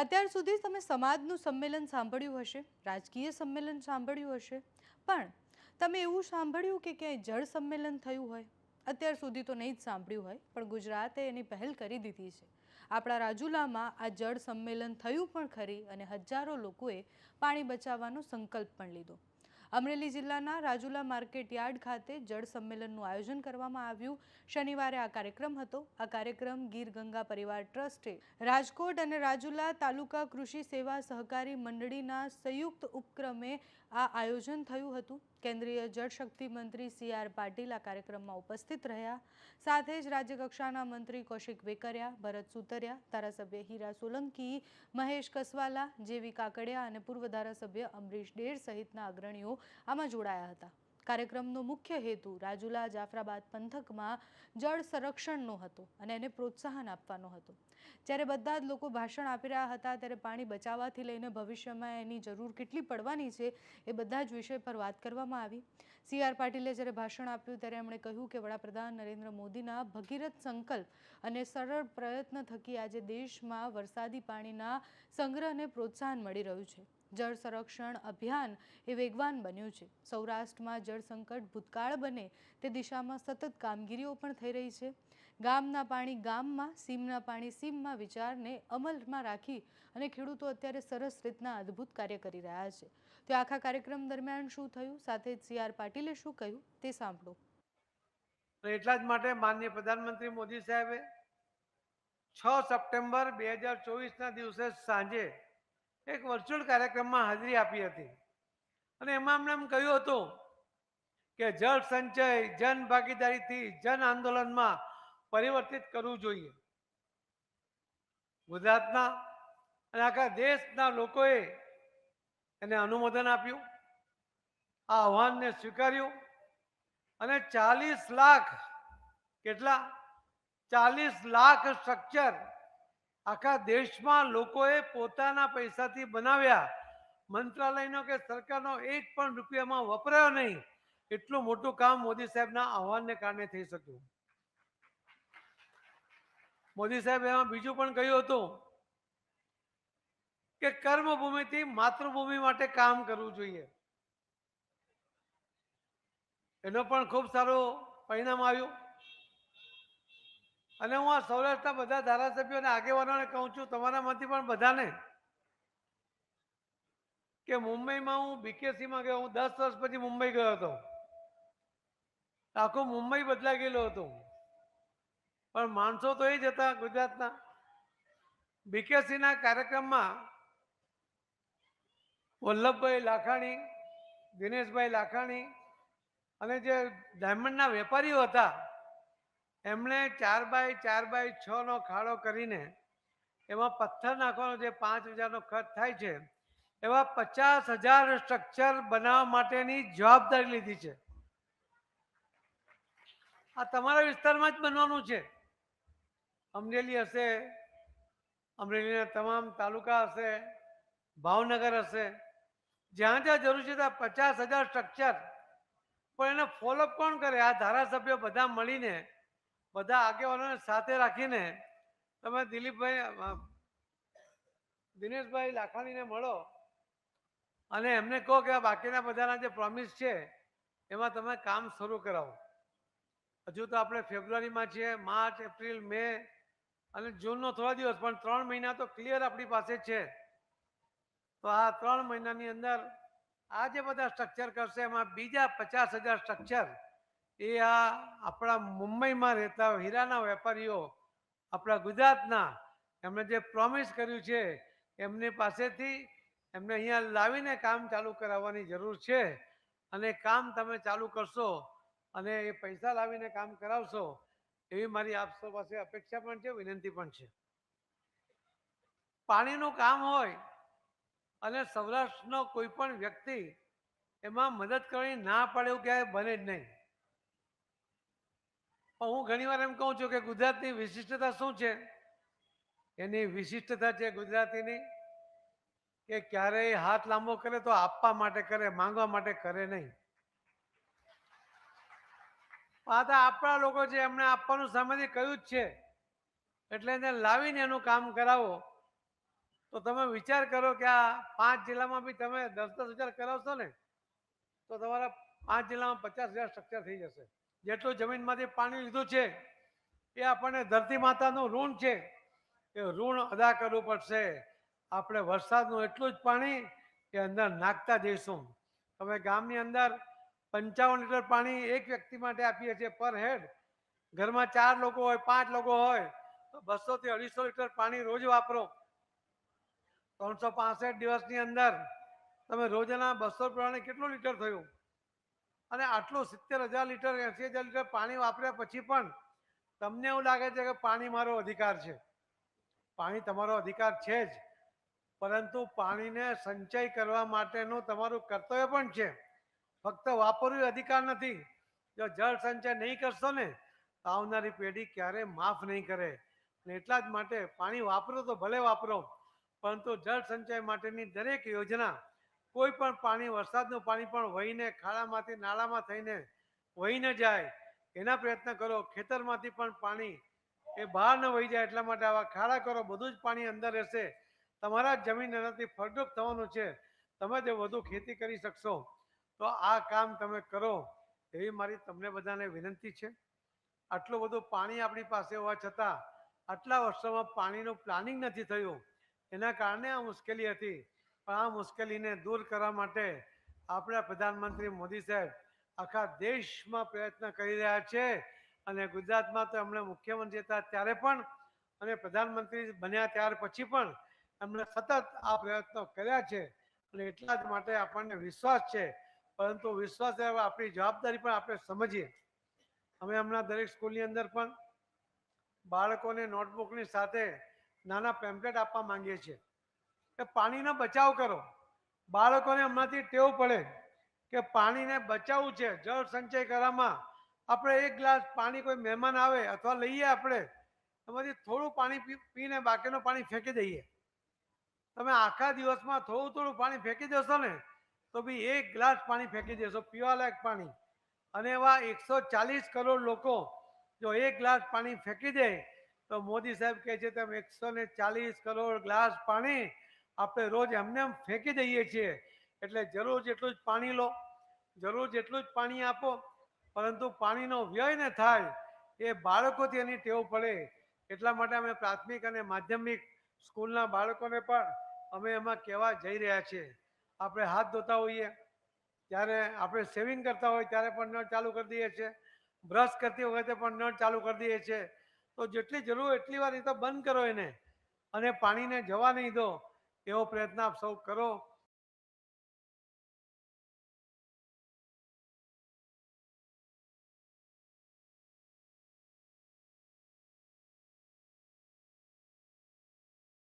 અત્યાર સુધી તમે સમાજનું સંમેલન સાંભળ્યું હશે, રાજકીય સંમેલન સાંભળ્યું હશે, પણ તમે એવું સાંભળ્યું કે ક્યાંય જળ સંમેલન થયું હોય? અત્યાર સુધી તો નહીં જ સાંભળ્યું હોય, પણ ગુજરાતે એની પહેલ કરી દીધી છે. આપણા રાજુલામાં આ જળ સંમેલન થયું પણ ખરી અને હજારો લોકોએ પાણી બચાવવાનો સંકલ્પ પણ લીધો. અમરેલી જિલ્લાના રાજુલા માર્કેટ યાર્ડ ખાતે જળ સંમેલનનું આયોજન કરવામાં આવ્યું. શનિવારે આ કાર્યક્રમ હતો. આ કાર્યક્રમ ગીર ગંગા પરિવાર ટ્રસ્ટે રાજકોટ અને રાજુલા તાલુકા કૃષિ સેવા સહકારી મંડળીના સંયુક્ત ઉપક્રમે આ આયોજન થયું હતું. કેન્દ્રીય જળશક્તિ મંત્રી સી.આર. પાટીલ આ કાર્યક્રમમાં ઉપસ્થિત રહ્યા. સાથે જ રાજ્યકક્ષાના મંત્રી કૌશિક વેકરિયા, ભરત સુતરિયા, ધારાસભ્ય હીરા સોલંકી, મહેશ કસવાલા, જેવી કાકડિયા અને પૂર્વ ધારાસભ્ય અમરીશ ડેર સહિતના અગ્રણીઓ આમાં જોડાયા હતા. કાર્યક્રમનો મુખ્ય હેતુ રાજુલા જાફરાબાદ પંથકમાં જળ સંરક્ષણનો હતો અને એને પ્રોત્સાહન આપવાનો હતો. જ્યારે બધા જ લોકો ભાષણ આપી રહ્યા હતા ત્યારે પાણી બચાવવાથી લઈને ભવિષ્યમાં એની જરૂર કેટલી પડવાની છે એ બધા જ વિષય પર વાત કરવામાં આવી. સી.આર. પાટીલે જ્યારે ભાષણ આપ્યું ત્યારે એમણે કહ્યું કે વડાપ્રધાન નરેન્દ્ર મોદીના ભગીરથ સંકલ્પ અને સરળ પ્રયત્ન થકી આજે દેશમાં વરસાદી પાણીના સંગ્રહને પ્રોત્સાહન મળી રહ્યું છે. જળ સંરક્ષણ અભિયાન એ વેગવાન બન્યું છે. સૌરાષ્ટ્રમાં જળ સંકટ ભૂતકાળ બને તે દિશામાં સતત કામગીરીઓ પણ થઈ રહી છે. ગામના પાણી ગામમાં, સીમના પાણી સીમમાં વિચારને અમલમાં રાખી અને ખેડૂતો અત્યારે સરસ રીતના અદ્ભુત કાર્ય કરી રહ્યા છે. તો આખા કાર્યક્રમ દરમિયાન શું થયું, સાથે જ સી.આર. પાટીલે શું કહ્યું તે સાંભળો. એટલા જ માટે માનનીય પ્રધાનમંત્રી મોદી સાહેબે 6 સપ્ટેમ્બર 2024ના દિવસે સાંજે એક વર્ચ્યુઅલ કાર્યક્રમમાં હાજરી આપી હતી અને એમાં એમણે એમ કહ્યું હતું કે જળ સંચય જન ભાગીદારીથી જન આંદોલનમાં પરિવર્તિત કરવું જોઈએ. ગુજરાતના અને આખા દેશના લોકોએ એને અનુમોદન આપ્યું, આ આહવાનને સ્વીકાર્યું અને 40 લાખ કેટલા 40 લાખ સ્ટ્રક્ચર આખા દેશમાં લોકોએ પોતાના પૈસાથી બનાવ્યા. મંત્રાલયનો કે સરકારનો એક પણ રૂપિયામાં વપરાયો નહીં. એટલું મોટું કામ મોદી સાહેબના આહવાનને કારણે થઈ શક્યું. મોદી સાહેબ એમાં બીજું પણ કહ્યું હતું કે કર્મભૂમિથી માતૃભૂમિ માટે કામ કરવું જોઈએ. એનો પણ ખૂબ સારું પરિણામ આવ્યું અને હું આ સૌરાષ્ટ્રના બધા ધારાસભ્યો અને આગેવાનોને કહું છું, તમારામાંથી પણ બધાને, કે મુંબઈમાં હું બીકેસીમાં ગયો. હું 10 વર્ષ પછી મુંબઈ ગયો હતો. આખું મુંબઈ બદલાઈ ગયેલું હતું, પણ માણસો તો એ જ હતા ગુજરાતના. બીકેસીના કાર્યક્રમમાં વલ્લભભાઈ લાખાણી, દિનેશભાઈ લાખાણી અને જે ડાયમંડના વેપારીઓ હતા એમણે 4x4x6નો ખાડો કરીને એમાં પથ્થર નાખવાનો જે 5,000નો ખર્ચ થાય છે એવા 50,000 સ્ટ્રક્ચર બનાવવા માટેની જવાબદારી લીધી છે. આ તમારા વિસ્તારમાં જ બનવાનું છે. અમરેલી હશે, અમરેલીના તમામ તાલુકા હશે, ભાવનગર હશે, જ્યાં જ્યાં જરૂર છે ત્યાં 50,000 સ્ટ્રક્ચર. પણ એને ફોલોઅપ કોણ કરે? આ ધારાસભ્યો બધા મળીને, બધા આગેવાનોને સાથે રાખીને તમે દિનેશભાઈ લાખાણીને મળો અને એમને કહો કે આ બાકીના બધાના જે પ્રોમિસ છે એમાં તમે કામ શરૂ કરાવો. હજુ તો આપણે ફેબ્રુઆરીમાં છીએ, માર્ચ, એપ્રિલ, મે અને જૂનનો થોડા દિવસ, પણ 3 મહિના તો ક્લિયર આપણી પાસે છે. તો આ 3 મહિનાની અંદર આ જે બધા સ્ટ્રક્ચર કરશે એમાં બીજા 50,000 સ્ટ્રક્ચર એ આ આપણા મુંબઈમાં રહેતા હીરાના વેપારીઓ, આપણા ગુજરાતના, એમણે જે પ્રોમિસ કર્યું છે એમની પાસેથી એમને અહીંયા લાવીને કામ ચાલુ કરાવવાની જરૂર છે. અને કામ તમે ચાલુ કરશો અને એ પૈસા લાવીને કામ કરાવશો એવી મારી આપ સૌ પાસે અપેક્ષા પણ છે, વિનંતી પણ છે. પાણીનું કામ હોય અને સૌરાષ્ટ્રનો કોઈ પણ વ્યક્તિ એમાં મદદ કરવાની ના પાડે એવું ક્યાંય બને જ નહીં. પણ હું ઘણીવાર એમ કહું છું કે ગુજરાતની વિશિષ્ટતા શું છે? એની વિશિષ્ટતા છે ગુજરાતીની કે ક્યારેય હાથ લાંબો કરે તો આપવા માટે કરે, માંગવા માટે કરે નહીં. આ તો આપણા લોકો છે, એમને આપવાનું સામેથી કહ્યું જ છે, એટલે એને લાવીને એનું કામ કરાવો તો તમે વિચાર કરો કે આ 5 જિલ્લામાં બી તમે 10,000 કરાવશો ને તો તમારા 5 જિલ્લામાં 50,000 સ્ટ્રક્ચર થઈ જશે. જેટલું જમીનમાંથી પાણી લીધું છે એ આપણને ધરતી માતાનું ઋણ છે, એ ઋણ અદા કરવું પડશે. આપણે વરસાદનું એટલું જ પાણી એ અંદર નાખતા જઈશું. તમે ગામની અંદર 55 લીટર પાણી એક વ્યક્તિ માટે આપીએ છીએ પર હેડ. ઘરમાં 4 લોકો હોય, 5 લોકો હોય તો 200 થી 250 લીટર પાણી રોજ વાપરો. 365 દિવસની અંદર તમે રોજના 200 પ્રમાણે કેટલું લીટર થયું? અને આટલું 70,000 લીટર 80,000 લીટર પાણી વાપર્યા પછી પણ તમને એવું લાગે છે કે પાણી મારો અધિકાર છે. પાણી તમારો અધિકાર છે જ, પરંતુ પાણીને સંચય કરવા માટેનું તમારું કર્તવ્ય પણ છે. ફક્ત વાપરવું અધિકાર નથી. જો જળ સંચય નહીં કરશો ને તો આવનારી પેઢી ક્યારેય માફ નહીં કરે. અને એટલા જ માટે પાણી વાપરો તો ભલે વાપરો, પરંતુ જળ સંચય માટેની દરેક યોજના, કોઈ પણ પાણી, વરસાદનું પાણી પણ વહીને ખાડામાંથી નાળામાં થઈને વહીને જાય એના પ્રયત્ન કરો. ખેતરમાંથી પણ પાણી એ બહાર ન વહી જાય એટલા માટે આવા ખાડા કરો. બધું જ પાણી અંદર રહેશે. તમારા જ જમીન એનાથી ફળદ્રુપ થવાનું છે. તમે જો વધુ ખેતી કરી શકશો તો આ કામ તમે કરો એવી મારી તમને બધાને વિનંતી છે. આટલું બધું પાણી આપણી પાસે હોવા છતાં આટલા વર્ષોમાં પાણીનું પ્લાનિંગ નથી થયું. એના કારણે આ મુશ્કેલી હતી. પણ આ મુશ્કેલીને દૂર કરવા માટે આપણા પ્રધાનમંત્રી મોદી સાહેબ આખા દેશમાં પ્રયત્ન કરી રહ્યા છે. અને ગુજરાતમાં તો એમણે મુખ્યમંત્રી હતા ત્યારે પણ અને પ્રધાનમંત્રી બન્યા ત્યાર પછી પણ એમણે સતત આ પ્રયત્નો કર્યા છે. અને એટલા જ માટે આપણને વિશ્વાસ છે. પરંતુ વિશ્વાસ આપણી જવાબદારી પણ આપણે સમજીએ. અમે હમણાં દરેક સ્કૂલની અંદર પણ બાળકોને નોટબુકની સાથે નાના પેમ્પલેટ આપવા માંગીએ છીએ કે પાણીનો બચાવ કરો. બાળકોને હમણાંથી ટેવ પડે કે પાણીને બચાવવું છે. જળ સંચય કરવામાં આપણે એક ગ્લાસ પાણી કોઈ મહેમાન આવે અથવા લઈએ આપણે એમાંથી થોડું પાણી પીને બાકીનું પાણી ફેંકી દઈએ. તમે આખા દિવસમાં થોડું થોડું પાણી ફેંકી દેશો ને તો બી એક ગ્લાસ પાણી ફેંકી દેશો, પીવાલાયક પાણી. અને એવા 140 કરોડ લોકો જો એક ગ્લાસ પાણી ફેંકી દે તો મોદી સાહેબ કહે છે તેમ 140 કરોડ ગ્લાસ પાણી આપણે રોજ એમને એમ ફેંકી દઈએ છીએ. એટલે જરૂર જેટલું જ પાણી લો, જરૂર જેટલું જ પાણી આપો, પરંતુ પાણીનો વ્યય ન થાય એ બાળકોથી એની ટેવ પડે. એટલા માટે અમે પ્રાથમિક અને માધ્યમિક સ્કૂલના બાળકોને પણ અમે એમાં કહેવા જઈ રહ્યા છીએ. આપણે હાથ ધોતા હોઈએ ત્યારે, આપણે સેવિંગ કરતા હોય ત્યારે પણ નળ ચાલુ કરી દઈએ છીએ, બ્રશ કરતી વખતે પણ નળ ચાલુ કરી દઈએ છીએ. તો જેટલી જરૂર એટલી વાર એ તો બંધ કરો એને, અને પાણીને જવા નહીં દો. એવો પ્રયત્ન આપ સૌ કરો.